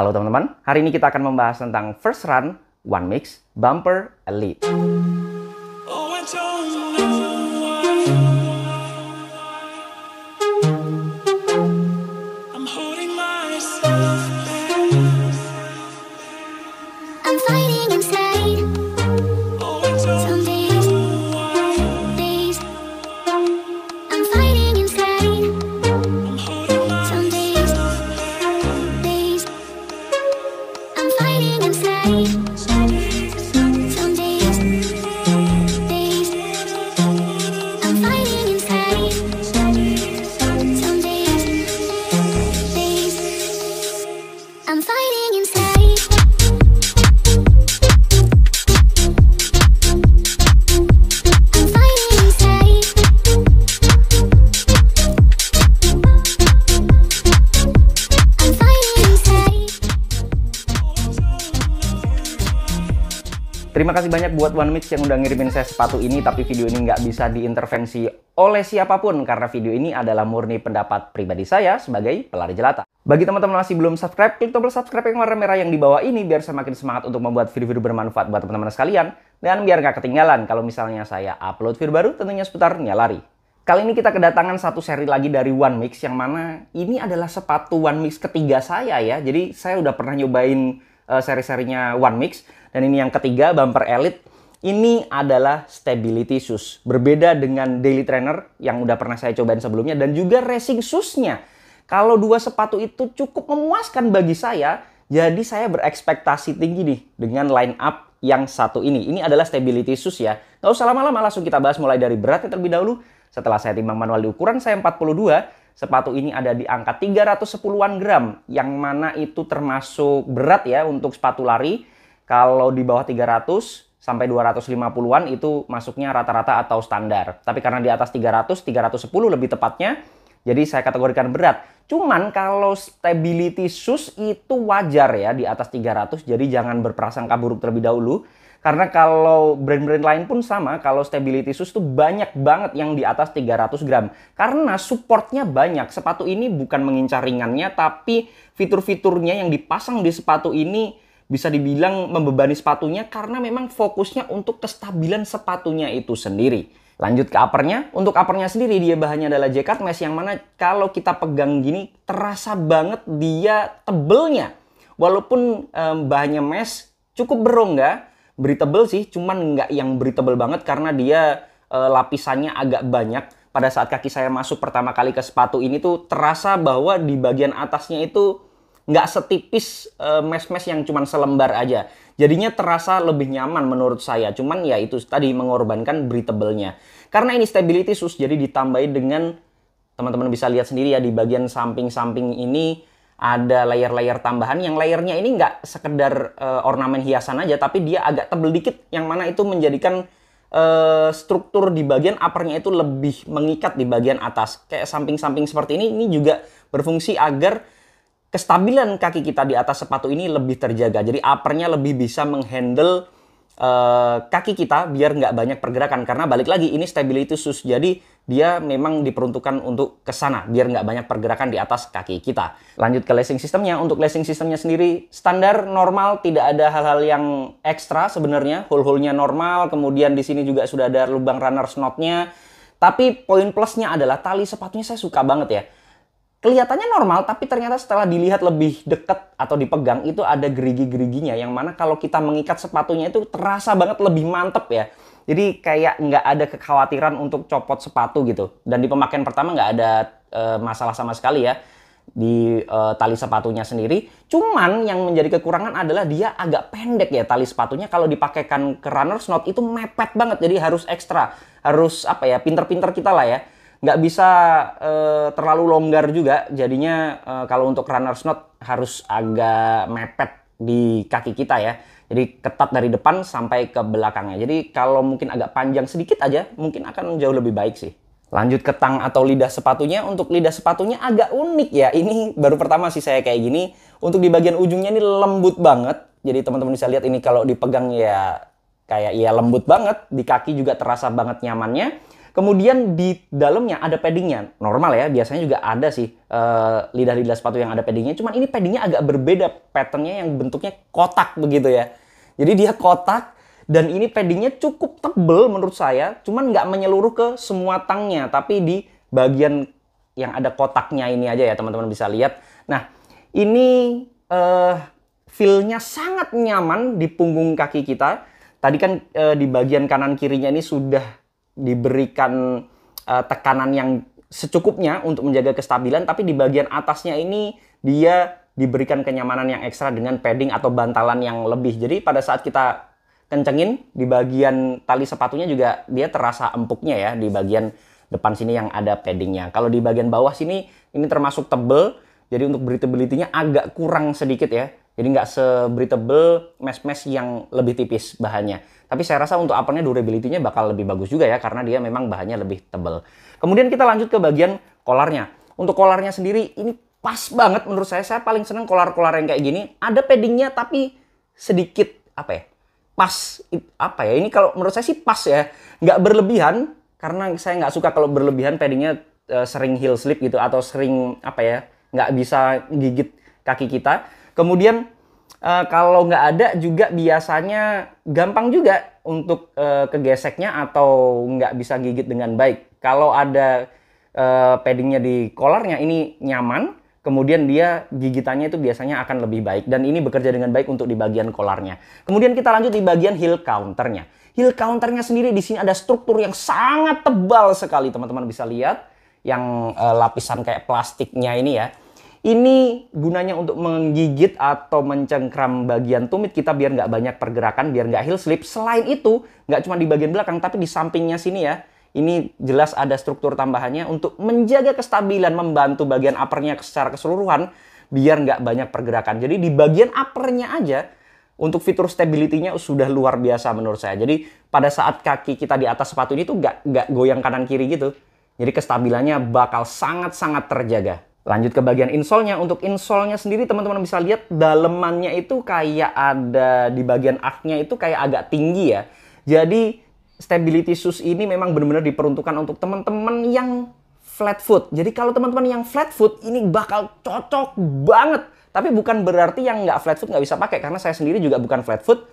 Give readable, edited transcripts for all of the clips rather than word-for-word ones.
Halo teman-teman, hari ini kita akan membahas tentang First Run One Mix Bumper Elite. Terima kasih banyak buat One Mix yang udah ngirimin saya sepatu ini, tapi video ini nggak bisa diintervensi oleh siapapun karena video ini adalah murni pendapat pribadi saya sebagai pelari jelata. Bagi teman-teman masih belum subscribe, klik tombol subscribe yang warna merah yang di bawah ini biar saya makin semangat untuk membuat video-video bermanfaat buat teman-teman sekalian. Dan biar nggak ketinggalan kalau misalnya saya upload video baru tentunya seputar lari. Kali ini kita kedatangan satu seri lagi dari One Mix yang mana ini adalah sepatu One Mix ketiga saya ya. Jadi saya udah pernah nyobain seri-serinya One Mix. Dan ini yang ketiga, Bumper Elite. Ini adalah Stability Shoes. Berbeda dengan Daily Trainer yang udah pernah saya cobain sebelumnya. Dan juga Racing Shoes-nya. Kalau dua sepatu itu cukup memuaskan bagi saya. Jadi saya berekspektasi tinggi nih dengan line up yang satu ini. Ini adalah Stability Shoes ya. Nggak usah lama-lama, langsung kita bahas mulai dari beratnya terlebih dahulu. Setelah saya timbang manual di ukuran saya 42. Sepatu ini ada di angka 310-an gram. Yang mana itu termasuk berat ya untuk sepatu lari. Kalau di bawah 300 sampai 250-an itu masuknya rata-rata atau standar. Tapi karena di atas 300, 310 lebih tepatnya, jadi saya kategorikan berat. Cuman kalau Stability Shoes itu wajar ya di atas 300, jadi jangan berprasangka buruk terlebih dahulu. Karena kalau brand-brand lain pun sama, kalau Stability Shoes itu banyak banget yang di atas 300 gram. Karena supportnya banyak. Sepatu ini bukan mengincar ringannya, tapi fitur-fiturnya yang dipasang di sepatu ini bisa dibilang membebani sepatunya karena memang fokusnya untuk kestabilan sepatunya itu sendiri. Lanjut ke uppernya. Untuk uppernya sendiri dia bahannya adalah Jacquard mesh yang mana kalau kita pegang gini terasa banget dia tebelnya. Walaupun bahannya mesh cukup berongga, breathable sih, cuman nggak yang breathable banget karena dia lapisannya agak banyak. Pada saat kaki saya masuk pertama kali ke sepatu ini tuh terasa bahwa di bagian atasnya itu nggak setipis mesh-mesh yang cuman selembar aja. Jadinya terasa lebih nyaman menurut saya. Cuman ya itu tadi mengorbankan breathable-nya. Karena ini Stability Shoes jadi ditambahin dengan, teman-teman bisa lihat sendiri ya di bagian samping-samping ini ada layer-layer tambahan. Yang layernya ini nggak sekedar ornamen hiasan aja, tapi dia agak tebel dikit. Yang mana itu menjadikan struktur di bagian uppernya itu lebih mengikat di bagian atas. Kayak samping-samping seperti ini juga berfungsi agar kestabilan kaki kita di atas sepatu ini lebih terjaga. Jadi uppernya lebih bisa menghandle kaki kita biar nggak banyak pergerakan. Karena balik lagi ini Stability Shoes. Jadi dia memang diperuntukkan untuk ke sana biar nggak banyak pergerakan di atas kaki kita. Lanjut ke lacing systemnya. Untuk lacing systemnya sendiri standar normal, tidak ada hal-hal yang ekstra sebenarnya. Hole-hole-nya normal. Kemudian di sini juga sudah ada lubang runners knot-nya. Tapi poin plusnya adalah tali sepatunya saya suka banget ya. Kelihatannya normal, tapi ternyata setelah dilihat lebih dekat atau dipegang itu ada gerigi-geriginya. Yang mana kalau kita mengikat sepatunya itu terasa banget lebih mantep ya. Jadi kayak nggak ada kekhawatiran untuk copot sepatu gitu. Dan di pemakaian pertama nggak ada masalah sama sekali ya di tali sepatunya sendiri. Cuman yang menjadi kekurangan adalah dia agak pendek ya tali sepatunya. Kalau dipakaikan ke runners knot itu mepet banget. Jadi harus ekstra, harus apa ya, pinter-pinter kita lah ya. Nggak bisa terlalu longgar juga, jadinya kalau untuk runners knot harus agak mepet di kaki kita ya. Jadi ketat dari depan sampai ke belakangnya. Jadi kalau mungkin agak panjang sedikit aja, mungkin akan jauh lebih baik sih. Lanjut ke tang atau lidah sepatunya. Untuk lidah sepatunya agak unik ya. Ini baru pertama sih saya kayak gini. Untuk di bagian ujungnya ini lembut banget. Jadi teman-teman bisa lihat ini kalau dipegang ya kayak ya lembut banget. Di kaki juga terasa banget nyamannya. Kemudian di dalamnya ada paddingnya. Normal ya, biasanya juga ada sih lidah-lidah sepatu yang ada paddingnya. Cuman ini paddingnya agak berbeda, patternnya yang bentuknya kotak begitu ya. Jadi dia kotak dan ini paddingnya cukup tebel menurut saya. Cuman nggak menyeluruh ke semua tangnya, tapi di bagian yang ada kotaknya ini aja ya teman-teman bisa lihat. Nah ini feel-nya sangat nyaman di punggung kaki kita. Tadi kan di bagian kanan kirinya ini sudah diberikan tekanan yang secukupnya untuk menjaga kestabilan, tapi di bagian atasnya ini dia diberikan kenyamanan yang ekstra dengan padding atau bantalan yang lebih. Jadi pada saat kita kencengin di bagian tali sepatunya juga dia terasa empuknya ya di bagian depan sini yang ada paddingnya. Kalau di bagian bawah sini ini termasuk tebel, jadi untuk breathability-nya agak kurang sedikit ya. Jadi nggak se-breathable mesh-mesh yang lebih tipis bahannya. Tapi saya rasa untuk uppernya durability-nya bakal lebih bagus juga ya, karena dia memang bahannya lebih tebal. Kemudian kita lanjut ke bagian collarnya. Untuk collarnya sendiri ini pas banget menurut saya. Saya paling seneng collar-collar yang kayak gini. Ada paddingnya tapi sedikit apa ya? Pas apa ya? Ini kalau menurut saya sih pas ya. Nggak berlebihan, karena saya nggak suka kalau berlebihan paddingnya sering heel slip gitu, atau sering apa ya, nggak bisa gigit kaki kita. Kemudian kalau nggak ada juga biasanya gampang juga untuk kegeseknya atau nggak bisa gigit dengan baik. Kalau ada paddingnya di collarnya ini nyaman, kemudian dia gigitannya itu biasanya akan lebih baik. Dan ini bekerja dengan baik untuk di bagian collarnya. Kemudian kita lanjut di bagian heel counternya. Heel counternya sendiri di sini ada struktur yang sangat tebal sekali, teman-teman bisa lihat. Yang lapisan kayak plastiknya ini ya. Ini gunanya untuk menggigit atau mencengkram bagian tumit kita biar nggak banyak pergerakan, biar nggak heel slip. Selain itu, nggak cuma di bagian belakang, tapi di sampingnya sini ya. Ini jelas ada struktur tambahannya untuk menjaga kestabilan, membantu bagian uppernya secara keseluruhan, biar nggak banyak pergerakan. Jadi di bagian uppernya aja, untuk fitur stability-nya sudah luar biasa menurut saya. Jadi pada saat kaki kita di atas sepatu ini tuh nggak goyang kanan kiri gitu. Jadi kestabilannya bakal sangat-sangat terjaga. Lanjut ke bagian insole-nya. Untuk insole-nya sendiri teman-teman bisa lihat dalemannya itu kayak ada di bagian arch-nya itu kayak agak tinggi ya. Jadi stability shoes ini memang benar-benar diperuntukkan untuk teman-teman yang flat foot. Jadi kalau teman-teman yang flat foot ini bakal cocok banget. Tapi bukan berarti yang nggak flat foot nggak bisa pakai, karena saya sendiri juga bukan flat foot.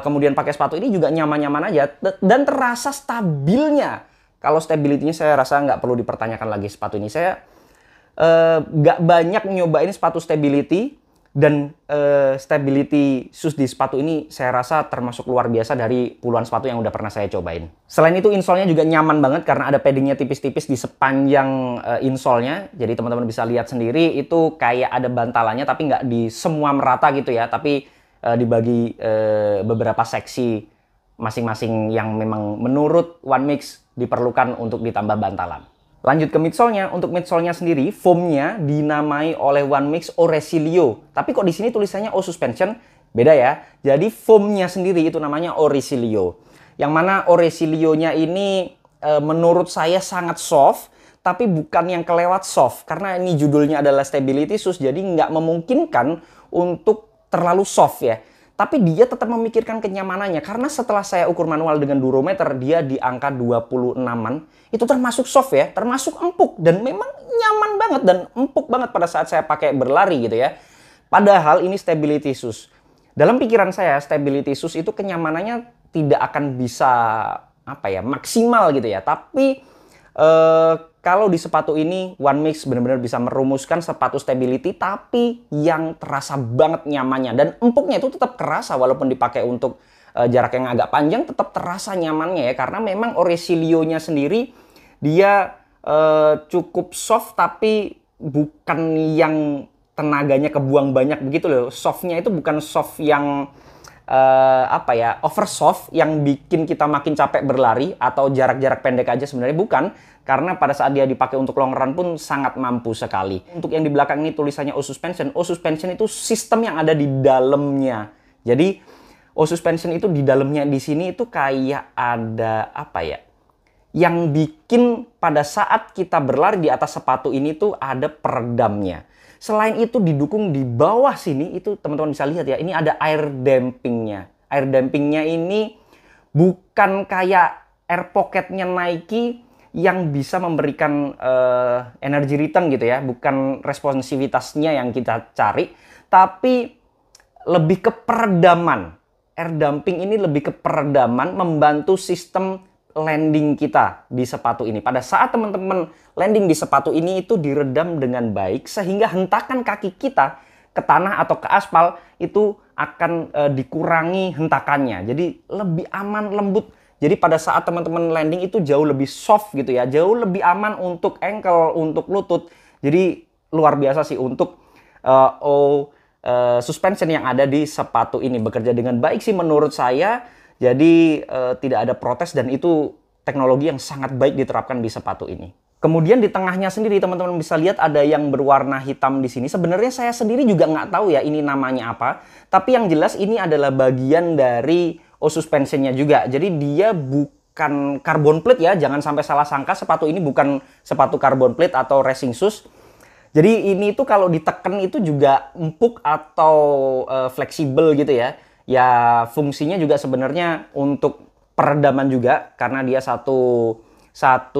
Kemudian pakai sepatu ini juga nyaman-nyaman aja dan terasa stabilnya. Kalau stability-nya saya rasa nggak perlu dipertanyakan lagi sepatu ini. Saya nggak banyak nyobain sepatu stability, dan stability shoes di sepatu ini saya rasa termasuk luar biasa dari puluhan sepatu yang udah pernah saya cobain. Selain itu insole-nya juga nyaman banget karena ada paddingnya tipis-tipis di sepanjang insole-nya. Jadi teman-teman bisa lihat sendiri itu kayak ada bantalannya, tapi nggak di semua merata gitu ya, tapi dibagi beberapa seksi masing-masing yang memang menurut One Mix diperlukan untuk ditambah bantalan. Lanjut ke midsole-nya. Untuk midsole-nya sendiri, foam-nya dinamai oleh One Mix Oresilio. Tapi kok di sini tulisannya O Suspension? Beda ya. Jadi foam-nya sendiri itu namanya Oresilio. Yang mana Oresilio-nya ini menurut saya sangat soft, tapi bukan yang kelewat soft. Karena ini judulnya adalah Stability Shoes, jadi nggak memungkinkan untuk terlalu soft ya. Tapi dia tetap memikirkan kenyamanannya. Karena setelah saya ukur manual dengan durometer, dia di angka 26-an. Itu termasuk soft ya, termasuk empuk. Dan memang nyaman banget dan empuk banget pada saat saya pakai berlari gitu ya. Padahal ini stability shoes. Dalam pikiran saya, stability shoes itu kenyamanannya tidak akan bisa apa ya, maksimal gitu ya. Tapi kalau di sepatu ini One Mix benar-benar bisa merumuskan sepatu stability tapi yang terasa banget nyamannya, dan empuknya itu tetap kerasa walaupun dipakai untuk jarak yang agak panjang, tetap terasa nyamannya ya, karena memang Oresilio-nya sendiri dia cukup soft tapi bukan yang tenaganya kebuang banyak begitu loh. Softnya itu bukan soft yang apa ya, over soft yang bikin kita makin capek berlari atau jarak-jarak pendek aja, sebenarnya bukan, karena pada saat dia dipakai untuk long run pun sangat mampu sekali. Untuk yang di belakang ini tulisannya O Suspension. O Suspension itu sistem yang ada di dalamnya. Jadi O Suspension itu di dalamnya di sini itu kayak ada apa ya, yang bikin pada saat kita berlari di atas sepatu ini tuh ada peredamnya. Selain itu didukung di bawah sini, itu teman-teman bisa lihat ya, ini ada air dampingnya. Air dampingnya ini bukan kayak air pocket-nya Nike yang bisa memberikan energy return gitu ya, bukan responsivitasnya yang kita cari, tapi lebih ke peredaman. Air dumping ini lebih ke peredaman, membantu sistem landing kita di sepatu ini. Pada saat teman-teman landing di sepatu ini itu diredam dengan baik, sehingga hentakan kaki kita ke tanah atau ke aspal itu akan dikurangi hentakannya. Jadi lebih aman, lembut. Jadi pada saat teman-teman landing itu jauh lebih soft gitu ya, jauh lebih aman untuk ankle, untuk lutut. Jadi luar biasa sih untuk suspension yang ada di sepatu ini bekerja dengan baik sih menurut saya. Jadi tidak ada protes dan itu teknologi yang sangat baik diterapkan di sepatu ini. Kemudian di tengahnya sendiri teman-teman bisa lihat ada yang berwarna hitam di sini. Sebenarnya saya sendiri juga nggak tahu ya ini namanya apa. Tapi yang jelas ini adalah bagian dari suspensionnya juga. Jadi dia bukan carbon plate ya. Jangan sampai salah sangka sepatu ini bukan sepatu carbon plate atau racing shoes. Jadi ini tuh kalau diteken itu juga empuk atau fleksibel gitu ya. Ya fungsinya juga sebenarnya untuk peredaman juga karena dia satu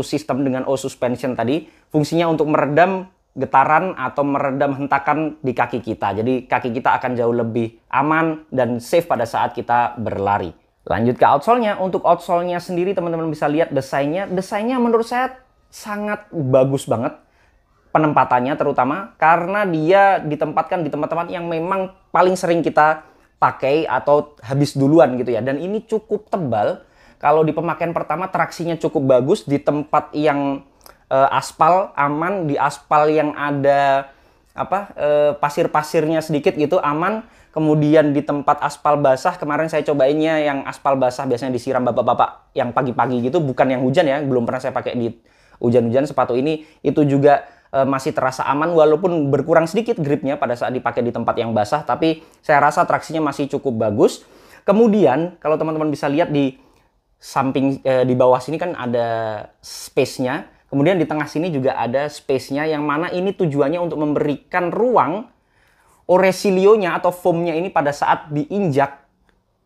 sistem dengan suspension tadi. Fungsinya untuk meredam getaran atau meredam hentakan di kaki kita. Jadi kaki kita akan jauh lebih aman dan safe pada saat kita berlari. Lanjut ke outsole-nya. Untuk outsole-nya sendiri teman-teman bisa lihat desainnya. Desainnya menurut saya sangat bagus banget. Penempatannya terutama karena dia ditempatkan di tempat-tempat yang memang paling sering kita pakai atau habis duluan gitu ya. Dan ini cukup tebal. Kalau di pemakaian pertama traksinya cukup bagus. Di tempat yang aspal aman, di aspal yang ada pasir-pasirnya sedikit gitu aman. Kemudian di tempat aspal basah, kemarin saya cobainnya yang aspal basah biasanya disiram bapak-bapak yang pagi-pagi gitu, bukan yang hujan ya. Belum pernah saya pakai di hujan-hujan. Sepatu ini itu juga masih terasa aman walaupun berkurang sedikit gripnya pada saat dipakai di tempat yang basah, tapi saya rasa traksinya masih cukup bagus. Kemudian kalau teman-teman bisa lihat di samping di bawah sini kan ada space-nya, kemudian di tengah sini juga ada space-nya yang mana ini tujuannya untuk memberikan ruang oresilionya atau foam-nya ini pada saat diinjak,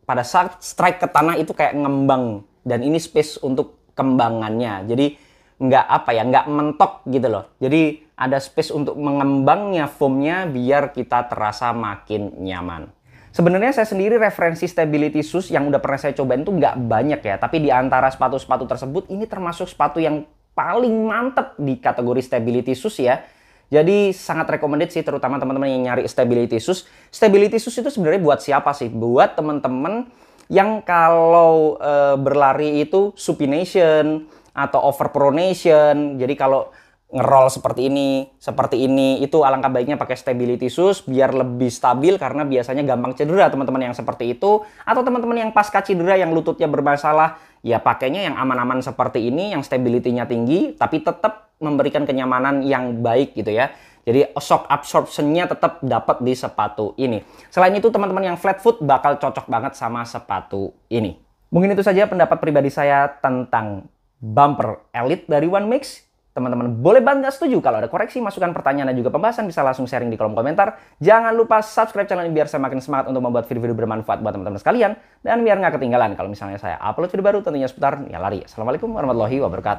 pada saat strike ke tanah itu kayak ngembang, dan ini space untuk kembangannya. Jadi nggak mentok gitu loh. Jadi ada space untuk mengembangnya foamnya biar kita terasa makin nyaman. Sebenarnya saya sendiri referensi stability shoes yang udah pernah saya cobain tuh nggak banyak ya. Tapi di antara sepatu-sepatu tersebut ini termasuk sepatu yang paling mantep di kategori stability shoes ya. Jadi sangat recommended sih terutama teman-teman yang nyari stability shoes. Stability shoes itu sebenarnya buat siapa sih? Buat teman-teman yang kalau berlari itu supination atau overpronation. Jadi kalau ngerol seperti ini, itu alangkah baiknya pakai stability shoes biar lebih stabil karena biasanya gampang cedera teman-teman yang seperti itu. Atau teman-teman yang pasca cedera yang lututnya bermasalah, ya pakainya yang aman-aman seperti ini, yang stability-nya tinggi tapi tetap memberikan kenyamanan yang baik gitu ya. Jadi shock absorption-nya tetap dapat di sepatu ini. Selain itu teman-teman yang flat foot bakal cocok banget sama sepatu ini. Mungkin itu saja pendapat pribadi saya tentang bumper elite dari One Mix. Teman-teman boleh banget nggak setuju. Kalau ada koreksi, masukan, pertanyaan, dan juga pembahasan bisa langsung sharing di kolom komentar. Jangan lupa subscribe channel ini biar saya makin semangat untuk membuat video-video bermanfaat buat teman-teman sekalian. Dan biar nggak ketinggalan kalau misalnya saya upload video baru tentunya seputar ya lari. Assalamualaikum warahmatullahi wabarakatuh.